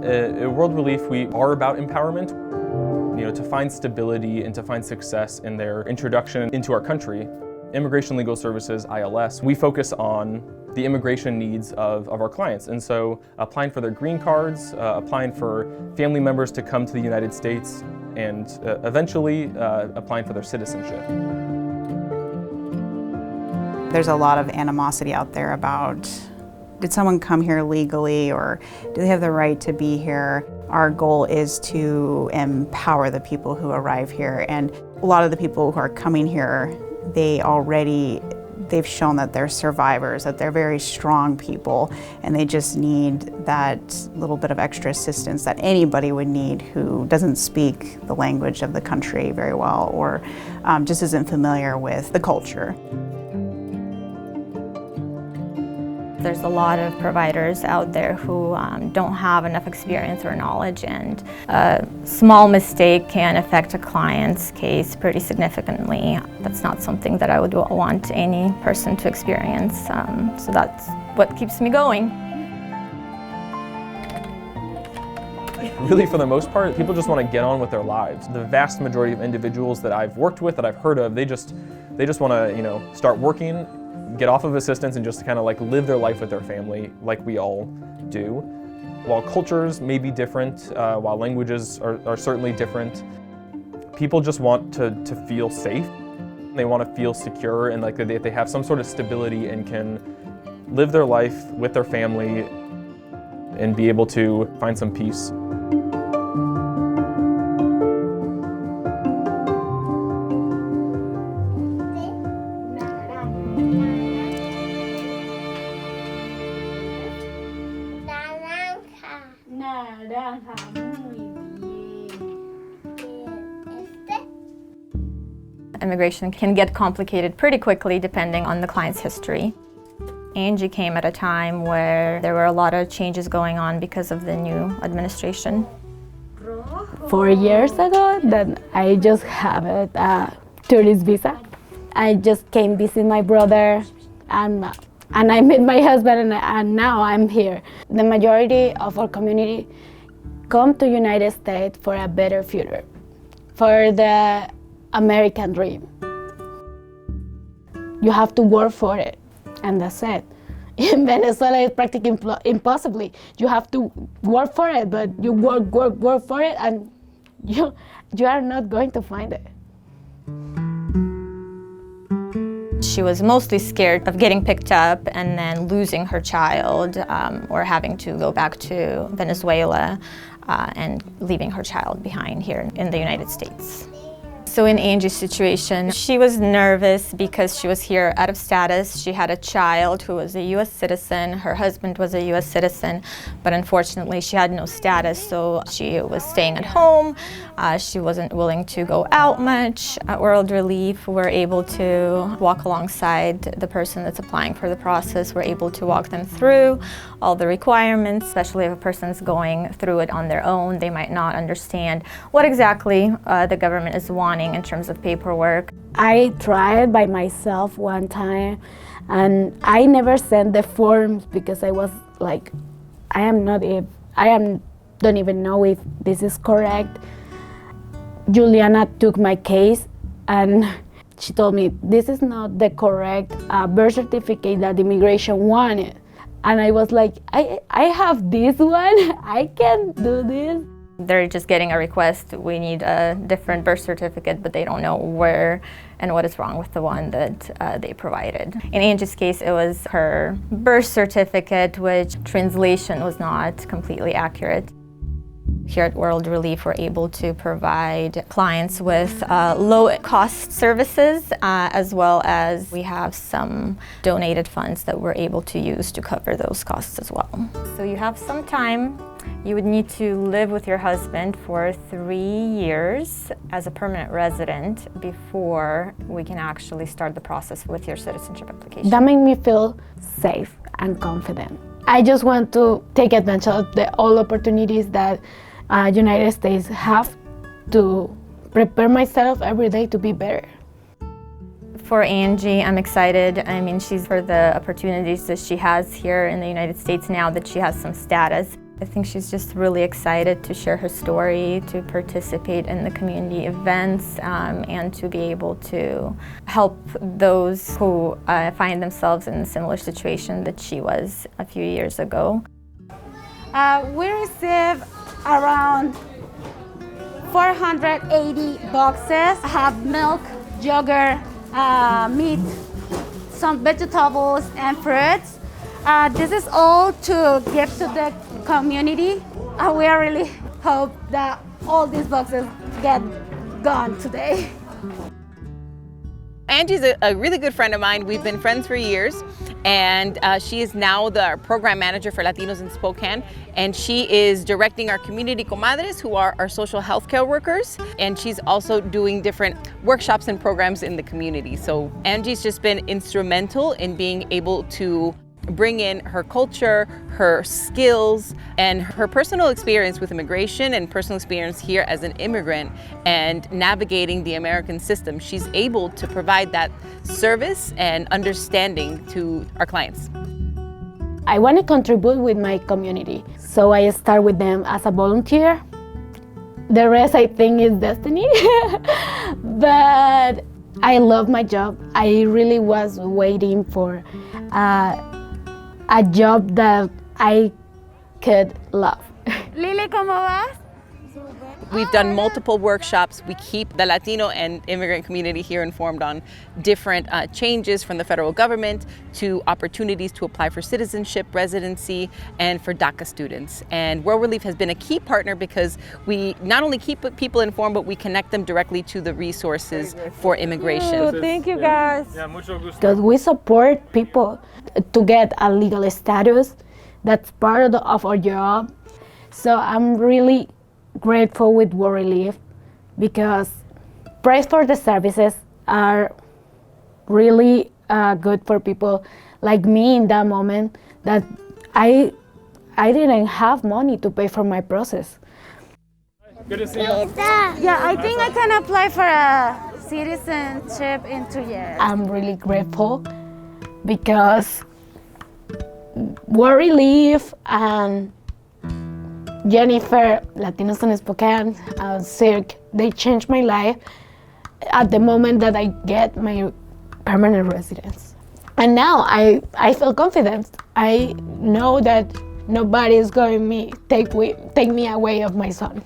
At World Relief, we are about empowerment. To find stability and to find success in their introduction into our country. Immigration Legal Services, ILS, we focus on the immigration needs of our clients. And so applying for their green cards, applying for family members to come to the United States, and eventually applying for their citizenship. There's a lot of animosity out there about, did someone come here legally, or do they have the right to be here? Our goal is to empower the people who arrive here, and a lot of the people who are coming here, they've shown that they're survivors, that they're very strong people, and they just need that little bit of extra assistance that anybody would need who doesn't speak the language of the country very well, or just isn't familiar with the culture. There's a lot of providers out there who don't have enough experience or knowledge, and a small mistake can affect a client's case pretty significantly. That's not something that I would want any person to experience, so that's what keeps me going. Really, for the most part, people just want to get on with their lives. The vast majority of individuals that I've worked with, that I've heard of, they just want to, start working, get off of assistance, and just kind of like live their life with their family like we all do. While cultures may be different, while languages are certainly different, people just want to feel safe. They want to feel secure, and like they have some sort of stability and can live their life with their family and be able to find some peace. Immigration can get complicated pretty quickly depending on the client's history. Angie came at a time where there were a lot of changes going on because of the new administration. 4 years ago, then I just have a tourist visa. I just came visit my brother, and I met my husband, and now I'm here. The majority of our community come to United States for a better future, for the American dream. You have to work for it, and that's it. In Venezuela, it's practically impossible. You have to work for it, but you work for it, and you are not going to find it. She was mostly scared of getting picked up and then losing her child, or having to go back to Venezuela and leaving her child behind here in the United States. So in Angie's situation, she was nervous because she was here out of status. She had a child who was a U.S. citizen. Her husband was a U.S. citizen, but unfortunately she had no status, so she was staying at home. She wasn't willing to go out much. At World Relief, we're able to walk alongside the person that's applying for the process. We're able to walk them through all the requirements, especially if a person's going through it on their own. They might not understand what exactly the government is wanting in terms of paperwork. I tried by myself one time, and I never sent the forms because I was like, don't even know if this is correct. Juliana took my case, and she told me this is not the correct birth certificate that immigration wanted. And I was like, I have this one, I can't do this. They're just getting a request, we need a different birth certificate, but they don't know where and what is wrong with the one that they provided. In Angie's case, it was her birth certificate, which translation was not completely accurate. Here at World Relief, we're able to provide clients with low-cost services, as well as we have some donated funds that we're able to use to cover those costs as well. So you have some time. You would need to live with your husband for 3 years as a permanent resident before we can actually start the process with your citizenship application. That made me feel safe and confident. I just want to take advantage of all opportunities that United States have to prepare myself every day to be better. For Angie, I'm excited. I mean, she's for the opportunities that she has here in the United States now that she has some status. I think she's just really excited to share her story, to participate in the community events, and to be able to help those who find themselves in a similar situation that she was a few years ago. We receive around 480 boxes. Have milk, yogurt, meat, some vegetables and fruits. This is all to give to the community. We really hope that all these boxes get gone today. Angie's a really good friend of mine. We've been friends for years, and she is now the program manager for Latinos in Spokane, and she is directing our community comadres, who are our social health care workers, and she's also doing different workshops and programs in the community. So Angie's just been instrumental in being able to bring in her culture, her skills, and her personal experience with immigration and personal experience here as an immigrant and navigating the American system. She's able to provide that service and understanding to our clients. I want to contribute with my community, so I start with them as a volunteer. The rest, I think, is destiny. But I love my job. I really was waiting for a job that I could love. Lili, ¿cómo vas? We've done multiple workshops. We keep the Latino and immigrant community here informed on different changes from the federal government to opportunities to apply for citizenship, residency, and for DACA students. And World Relief has been a key partner because we not only keep people informed, but we connect them directly to the resources for immigration. Oh, thank you, guys. Because we support people to get a legal status. That's part of our job. So I'm really grateful with World Relief because price for the services are really good for people like me in that moment that I didn't have money to pay for my process. Good to see you. Yeah, I think I can apply for a citizenship in 2 years. I'm really grateful because World Relief and Jennifer, Latinos in Spokane, Cirque, they changed my life at the moment that I get my permanent residence. And now I feel confident. I know that nobody is going to take me away of my son.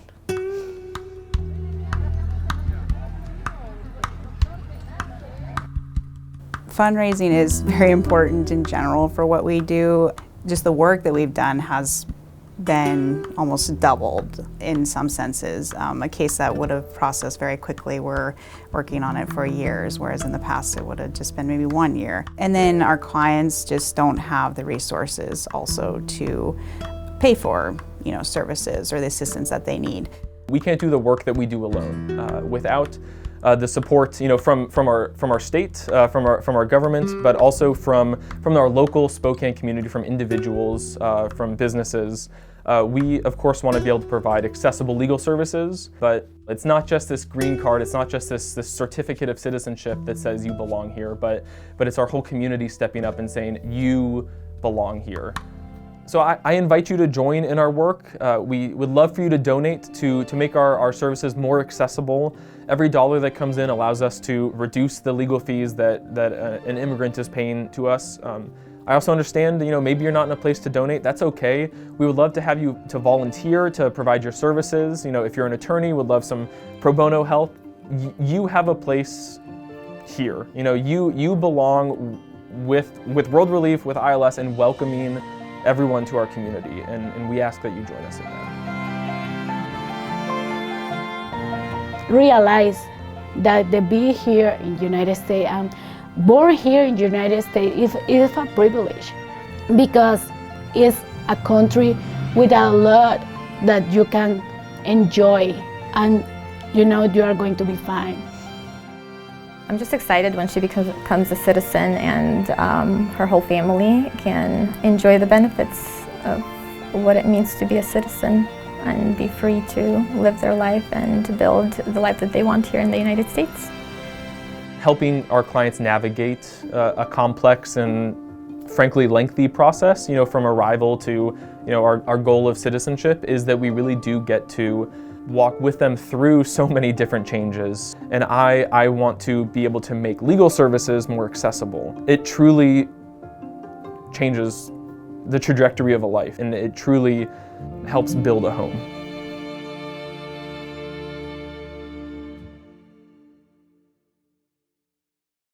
Fundraising is very important in general for what we do. Just the work that we've done has been almost doubled in some senses. A case that would have processed very quickly, we're working on it for years, whereas in the past it would have just been maybe 1 year. And then our clients just don't have the resources also to pay for, services or the assistance that they need. We can't do the work that we do alone without the support, from our state, from our government, but also from our local Spokane community, from individuals, from businesses. We, of course, want to be able to provide accessible legal services, but it's not just this green card, it's not just this certificate of citizenship that says you belong here, but it's our whole community stepping up and saying, you belong here. So I invite you to join in our work. We would love for you to donate to make our services more accessible. Every dollar that comes in allows us to reduce the legal fees that an immigrant is paying to us. I also understand, maybe you're not in a place to donate. That's okay. We would love to have you to volunteer, to provide your services. If you're an attorney, would love some pro bono help. You have a place here. You belong with World Relief, with ILS, and welcoming everyone to our community, and we ask that you join us in that. Realize that to be here in the United States and born here in the United States is a privilege because it's a country with a lot that you can enjoy and you are going to be fine. I'm just excited when she becomes a citizen and her whole family can enjoy the benefits of what it means to be a citizen and be free to live their life and to build the life that they want here in the United States. Helping our clients navigate a complex and frankly lengthy process, from arrival to, our goal of citizenship is that we really do get to walk with them through so many different changes. And I want to be able to make legal services more accessible. It truly changes the trajectory of a life, and it truly helps build a home.